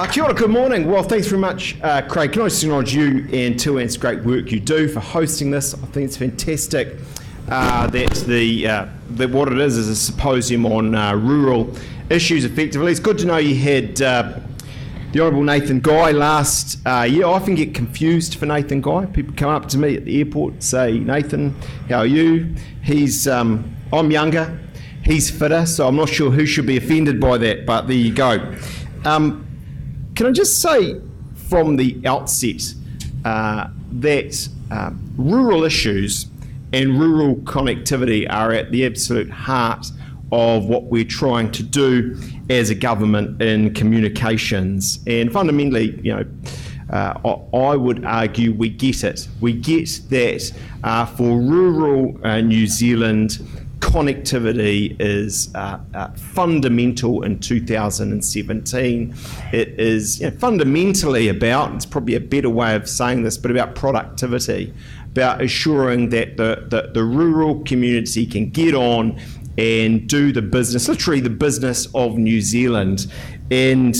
Kia ora, good morning. Well, thanks very much, Craig. Can I just acknowledge you and Tuan's great work you do for hosting this? I think it's fantastic that what it is a symposium on rural issues effectively. It's good to know you had the Honourable Nathan Guy last year. I often get confused for Nathan Guy. People come up to me at the airport and say, Nathan, how are you? I'm younger, he's fitter, so I'm not sure who should be offended by that, but there you go. Can I just say from the outset that rural issues and rural connectivity are at the absolute heart of what we're trying to do as a government in communications. And fundamentally, I would argue we get it. We get that for rural New Zealand, connectivity is fundamental in 2017. It is fundamentally about, it's probably a better way of saying this, but about productivity, about assuring that the rural community can get on and do the business, literally the business of New Zealand. And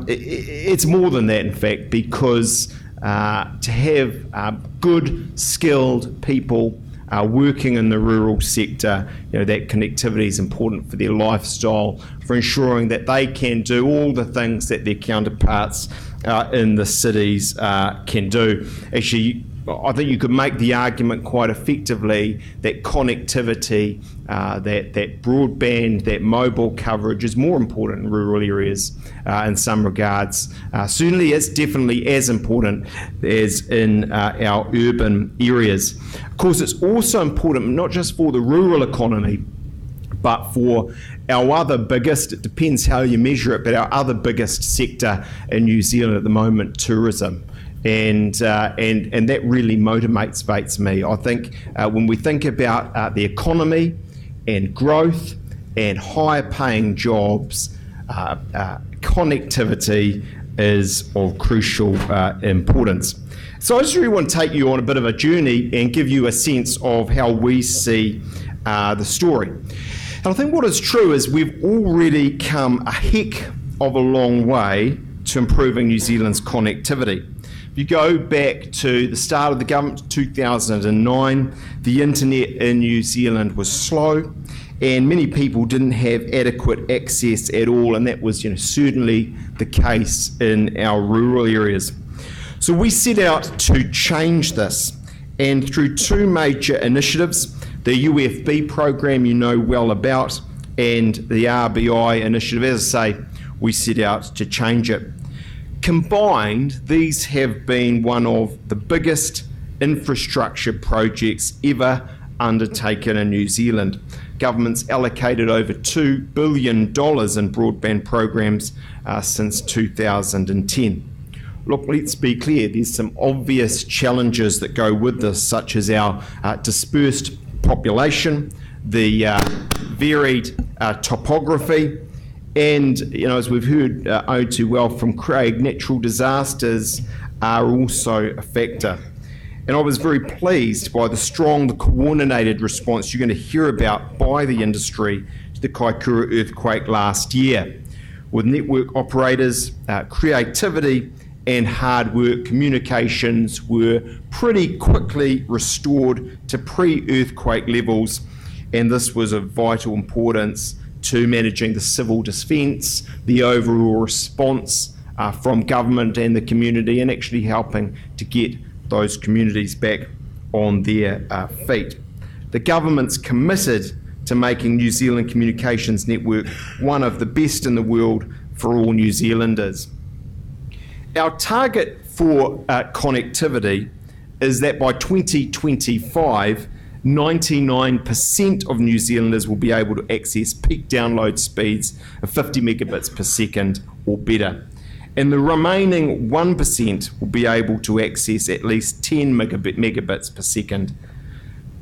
it's more than that, in fact, because to have good, skilled people working in the rural sector, that connectivity is important for their lifestyle, for ensuring that they can do all the things that their counterparts in the cities can do. Actually, I think you could make the argument quite effectively that connectivity, that broadband, that mobile coverage is more important in rural areas in some regards. Certainly it's definitely as important as in our urban areas. Of course, it's also important not just for the rural economy, but for our other biggest, it depends how you measure it, but our other biggest sector in New Zealand at the moment, tourism. And that really motivates me. I think when we think about the economy and growth and higher paying jobs, connectivity is of crucial importance. So I just really want to take you on a bit of a journey and give you a sense of how we see the story. And I think what is true is we've already come a heck of a long way to improving New Zealand's connectivity. If you go back to the start of the government, 2009, the internet in New Zealand was slow and many people didn't have adequate access at all, and that was certainly the case in our rural areas. So we set out to change this, and through two major initiatives, the UFB program you know well about and the RBI initiative, as I say, we set out to change it. Combined, these have been one of the biggest infrastructure projects ever undertaken in New Zealand. Government's allocated over $2 billion in broadband programs since 2010. Look, let's be clear, there's some obvious challenges that go with this, such as our dispersed population, the varied topography, and, as we've heard oh too well from Craig, natural disasters are also a factor. And I was very pleased by the coordinated response you're going to hear about by the industry to the Kaikoura earthquake last year. With network operators, creativity and hard work, communications were pretty quickly restored to pre-earthquake levels, and this was of vital importance to managing the civil defence, the overall response from government and the community, and actually helping to get those communities back on their feet. The government's committed to making New Zealand Communications Network one of the best in the world for all New Zealanders. Our target for connectivity is that by 2025, 99% of New Zealanders will be able to access peak download speeds of 50 megabits per second or better. And the remaining 1% will be able to access at least 10 megabits per second.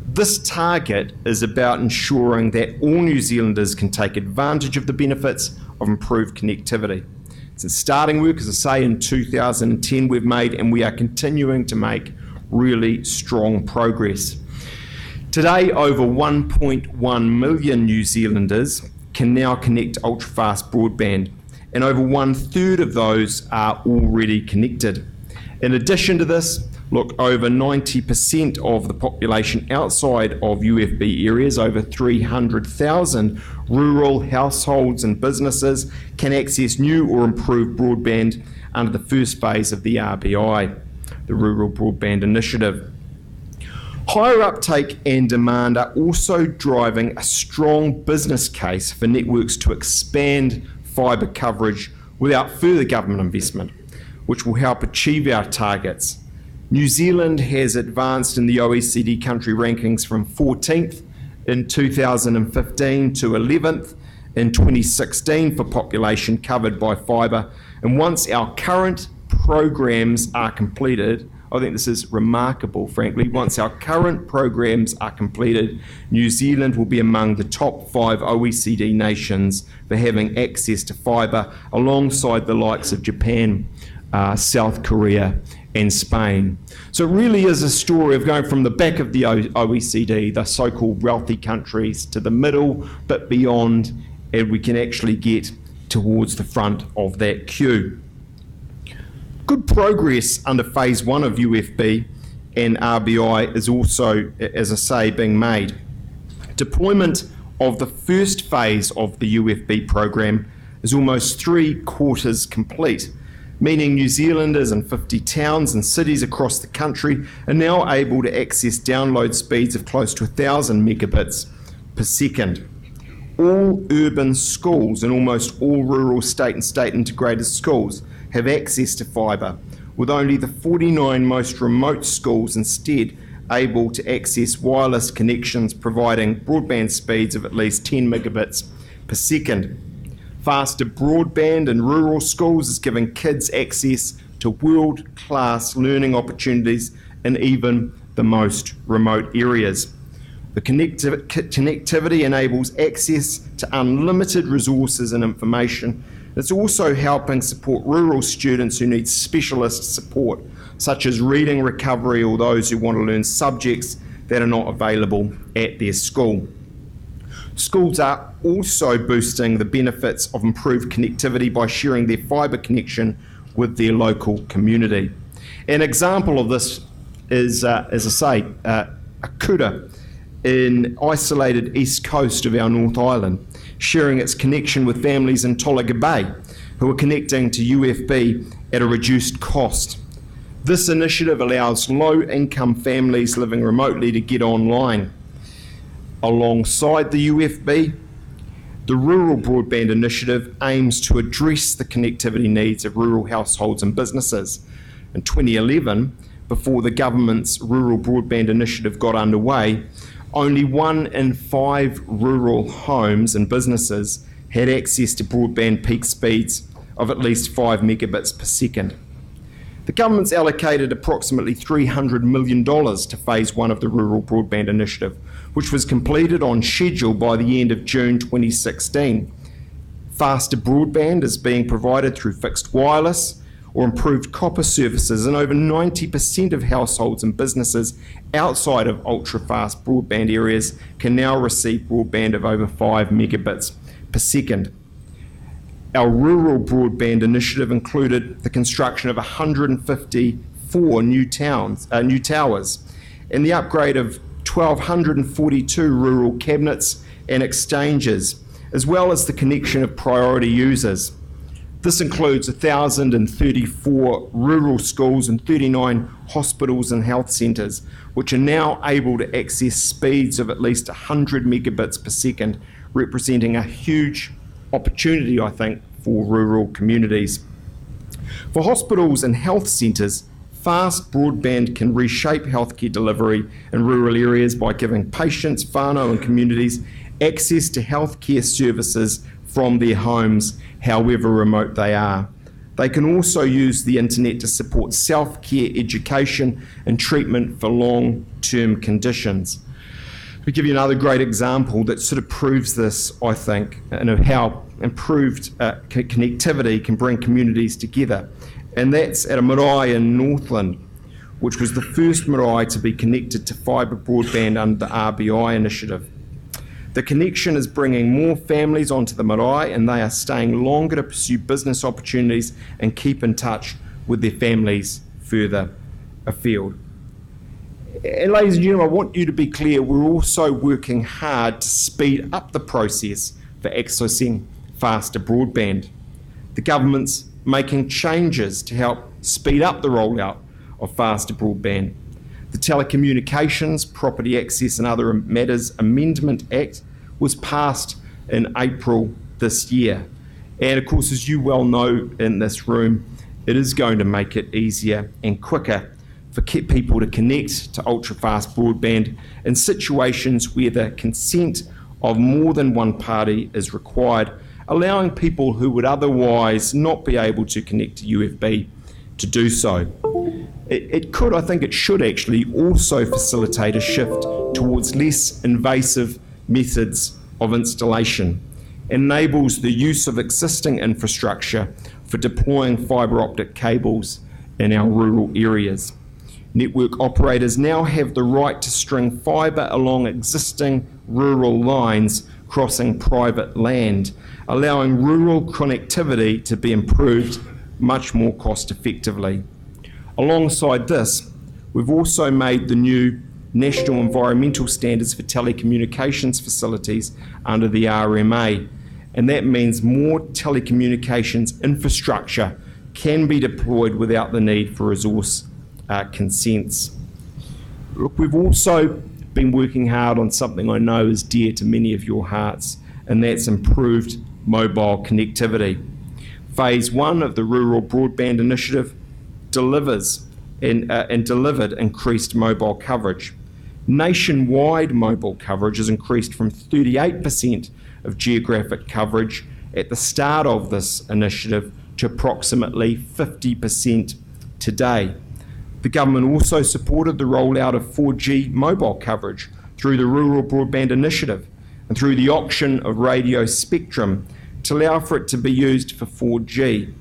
This target is about ensuring that all New Zealanders can take advantage of the benefits of improved connectivity. Since starting work, as I say, in 2010 we've made, and we are continuing to make really strong progress. Today, over 1.1 million New Zealanders can now connect to ultra-fast broadband, and over 1/3 of those are already connected. In addition to this, look, over 90% of the population outside of UFB areas, over 300,000 rural households and businesses, can access new or improved broadband under the first phase of the RBI, the Rural Broadband Initiative. Higher uptake and demand are also driving a strong business case for networks to expand fibre coverage without further government investment, which will help achieve our targets. New Zealand has advanced in the OECD country rankings from 14th in 2015 to 11th in 2016 for population covered by fibre. And once our current programs are completed, I think this is remarkable, frankly. Once our current programs are completed, New Zealand will be among the top 5 OECD nations for having access to fibre, alongside the likes of Japan, South Korea, and Spain. So it really is a story of going from the back of the OECD, the so-called wealthy countries, to the middle, but beyond, and we can actually get towards the front of that queue. Good progress under phase 1 of UFB and RBI is also, as I say, being made. Deployment of the first phase of the UFB program is almost 3/4 complete, meaning New Zealanders in 50 towns and cities across the country are now able to access download speeds of close to 1,000 megabits per second. All urban schools and almost all rural state and state integrated schools have access to fibre, with only the 49 most remote schools instead able to access wireless connections providing broadband speeds of at least 10 megabits per second. Faster broadband in rural schools is giving kids access to world-class learning opportunities in even the most remote areas. The connectivity enables access to unlimited resources and information. It's also helping support rural students who need specialist support, such as reading recovery, or those who want to learn subjects that are not available at their school. Schools are also boosting the benefits of improved connectivity by sharing their fibre connection with their local community. An example of this is, as I say, Akuta in isolated east coast of our North Island, sharing its connection with families in Tolaga Bay who are connecting to UFB at a reduced cost. This initiative allows low-income families living remotely to get online. Alongside the UFB, the Rural Broadband Initiative aims to address the connectivity needs of rural households and businesses. In 2011, before the government's Rural Broadband Initiative got underway, only 1 in 5 rural homes and businesses had access to broadband peak speeds of at least 5 megabits per second. The government's allocated approximately $300 million to phase 1 of the Rural Broadband Initiative, which was completed on schedule by the end of June 2016. Faster broadband is being provided through fixed wireless or improved copper services, and over 90% of households and businesses outside of ultra-fast broadband areas can now receive broadband of over 5 megabits per second. Our Rural Broadband Initiative included the construction of 154 new towers and the upgrade of 1,242 rural cabinets and exchanges, as well as the connection of priority users. This includes 1,034 rural schools and 39 hospitals and health centres, which are now able to access speeds of at least 100 megabits per second, representing a huge opportunity, I think, for rural communities. For hospitals and health centres, fast broadband can reshape healthcare delivery in rural areas by giving patients, whānau and communities access to healthcare services from their homes, however remote they are. They can also use the internet to support self-care education and treatment for long-term conditions. We give you another great example that sort of proves this, I think, and of how improved connectivity can bring communities together. And that's at a marae in Northland, which was the first marae to be connected to fibre broadband under the RBI initiative. The connection is bringing more families onto the marae, and they are staying longer to pursue business opportunities and keep in touch with their families further afield. And ladies and gentlemen, I want you to be clear, we're also working hard to speed up the process for accessing faster broadband. The government's making changes to help speed up the rollout of faster broadband. The Telecommunications, Property Access and Other Matters Amendment Act was passed in April this year. And of course, as you well know in this room, it is going to make it easier and quicker for people to connect to ultra-fast broadband in situations where the consent of more than one party is required, allowing people who would otherwise not be able to connect to UFB to do so. It could, I think it should actually also facilitate a shift towards less invasive methods of installation, enables the use of existing infrastructure for deploying fibre optic cables in our rural areas. Network operators now have the right to string fibre along existing rural lines crossing private land, allowing rural connectivity to be improved much more cost effectively. Alongside this, we've also made the new National Environmental Standards for telecommunications facilities under the RMA, and that means more telecommunications infrastructure can be deployed without the need for resource consents. Look, we've also been working hard on something I know is dear to many of your hearts, and that's improved mobile connectivity. Phase 1 of the Rural Broadband Initiative delivers and delivered increased mobile coverage. Nationwide mobile coverage has increased from 38% of geographic coverage at the start of this initiative to approximately 50% today. The government also supported the rollout of 4G mobile coverage through the Rural Broadband Initiative and through the auction of radio spectrum to allow for it to be used for 4G.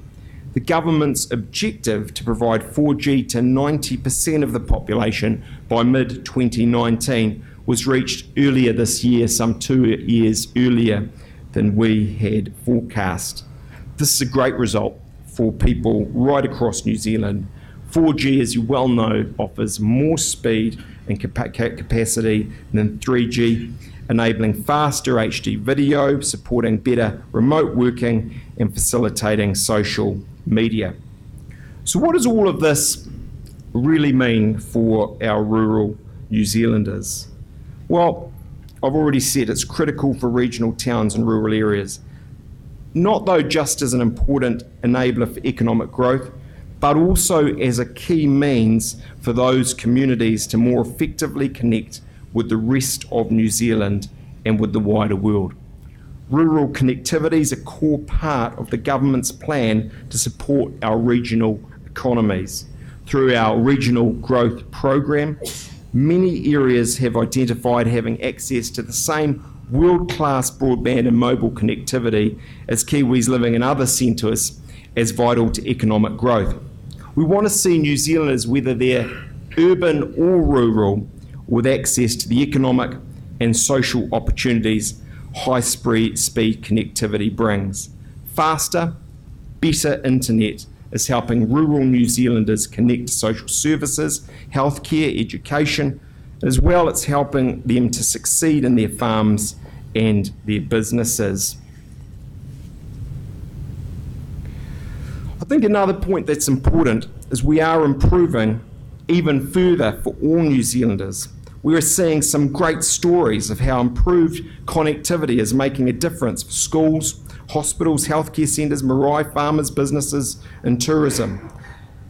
The government's objective to provide 4G to 90% of the population by mid-2019 was reached earlier this year, some 2 years earlier than we had forecast. This is a great result for people right across New Zealand. 4G, as you well know, offers more speed and capacity than 3G, enabling faster HD video, supporting better remote working, and facilitating social media. So what does all of this really mean for our rural New Zealanders? Well, I've already said it's critical for regional towns and rural areas, not though just as an important enabler for economic growth, but also as a key means for those communities to more effectively connect with the rest of New Zealand and with the wider world. Rural connectivity is a core part of the government's plan to support our regional economies. Through our regional growth program, many areas have identified having access to the same world-class broadband and mobile connectivity as Kiwis living in other centres as vital to economic growth. We want to see New Zealanders, whether they're urban or rural, with access to the economic and social opportunities high-speed connectivity brings. Faster, better internet is helping rural New Zealanders connect to social services, healthcare, education. As well, it's helping them to succeed in their farms and their businesses. I think another point that's important is we are improving even further for all New Zealanders. We are seeing some great stories of how improved connectivity is making a difference for schools, hospitals, healthcare centres, marae, farmers, businesses and tourism.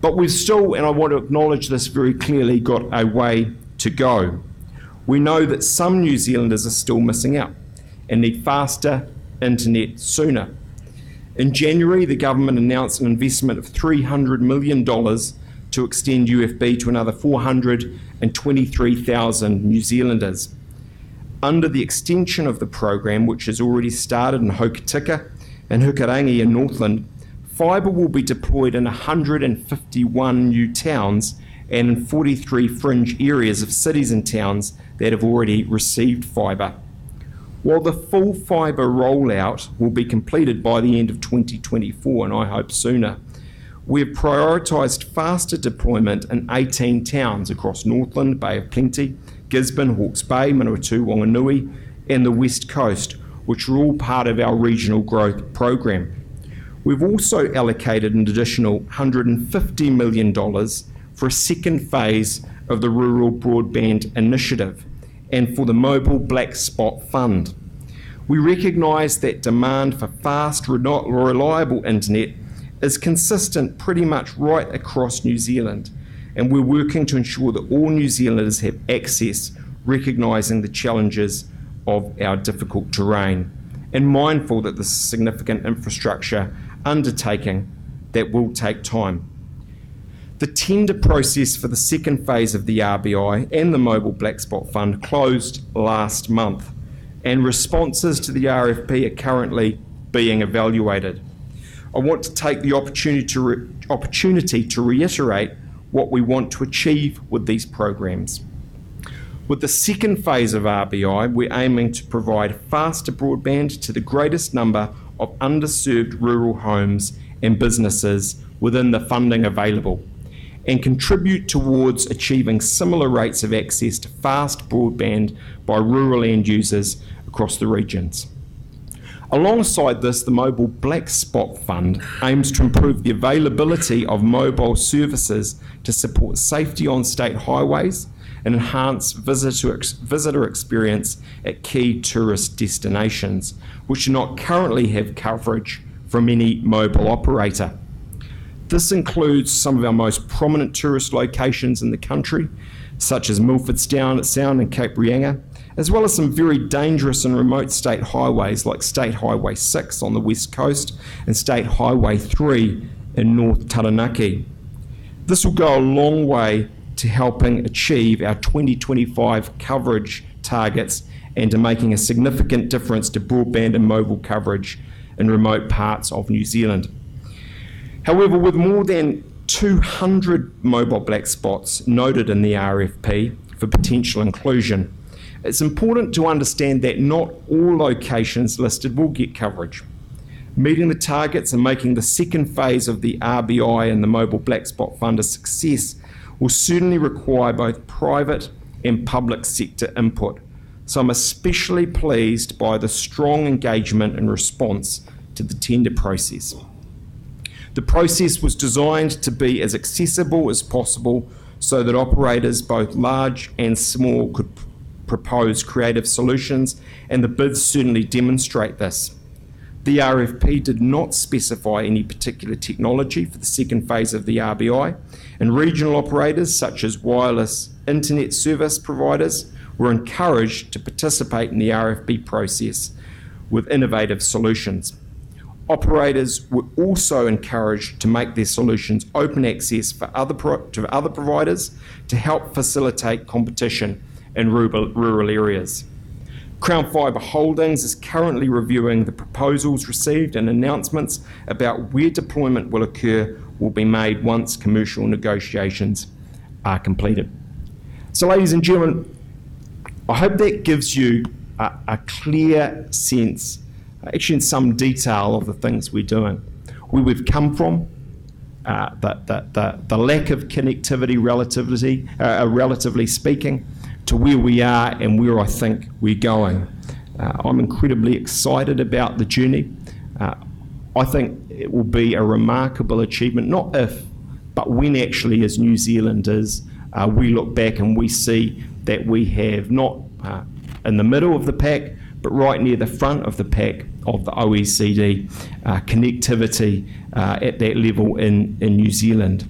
But we've still, and I want to acknowledge this very clearly, got a way to go. We know that some New Zealanders are still missing out and need faster internet sooner. In January, the government announced an investment of $300 million to extend UFB to another 423,000 New Zealanders. Under the extension of the program, which has already started in Hokitika and Hukarangi in Northland, fibre will be deployed in 151 new towns and in 43 fringe areas of cities and towns that have already received fibre. While the full fibre rollout will be completed by the end of 2024, and I hope sooner, we have prioritised faster deployment in 18 towns across Northland, Bay of Plenty, Gisborne, Hawke's Bay, Manawatu, Wanganui, and the West Coast, which are all part of our regional growth program. We've also allocated an additional $150 million for a second phase of the Rural Broadband Initiative and for the Mobile Black Spot Fund. We recognise that demand for fast, reliable internet is consistent pretty much right across New Zealand, and we're working to ensure that all New Zealanders have access, recognising the challenges of our difficult terrain, and mindful that this is a significant infrastructure undertaking that will take time. The tender process for the second phase of the RBI and the Mobile Black Spot Fund closed last month, and responses to the RFP are currently being evaluated. I want to take the opportunity to reiterate what we want to achieve with these programs. With the second phase of RBI, we're aiming to provide faster broadband to the greatest number of underserved rural homes and businesses within the funding available, and contribute towards achieving similar rates of access to fast broadband by rural end users across the regions. Alongside this, the Mobile Black Spot Fund aims to improve the availability of mobile services to support safety on state highways and enhance visitor experience at key tourist destinations, which do not currently have coverage from any mobile operator. This includes some of our most prominent tourist locations in the country, such as Milford Sound and Cape Reinga, as well as some very dangerous and remote state highways like State Highway 6 on the west coast and State Highway 3 in North Taranaki. This will go a long way to helping achieve our 2025 coverage targets and to making a significant difference to broadband and mobile coverage in remote parts of New Zealand. However, with more than 200 mobile black spots noted in the RFP for potential inclusion, it's important to understand that not all locations listed will get coverage. Meeting the targets and making the second phase of the RBI and the Mobile Black Spot Fund a success will certainly require both private and public sector input. So I'm especially pleased by the strong engagement and response to the tender process. The process was designed to be as accessible as possible so that operators, both large and small, could propose creative solutions, and the bids certainly demonstrate this. The RFP did not specify any particular technology for the second phase of the RBI, and regional operators such as wireless internet service providers were encouraged to participate in the RFP process with innovative solutions. Operators were also encouraged to make their solutions open access for other providers to help facilitate competition in rural areas. Crown Fibre Holdings is currently reviewing the proposals received, and announcements about where deployment will occur will be made once commercial negotiations are completed. So, ladies and gentlemen, I hope that gives you a clear sense, actually in some detail, of the things we're doing, where we've come from, the lack of connectivity relatively speaking, to where we are and where I think we're going. I'm incredibly excited about the journey. I think it will be a remarkable achievement, not if, but when actually as New Zealanders we look back and we see that we have not in the middle of the pack, but right near the front of the pack of the OECD connectivity at that level in New Zealand.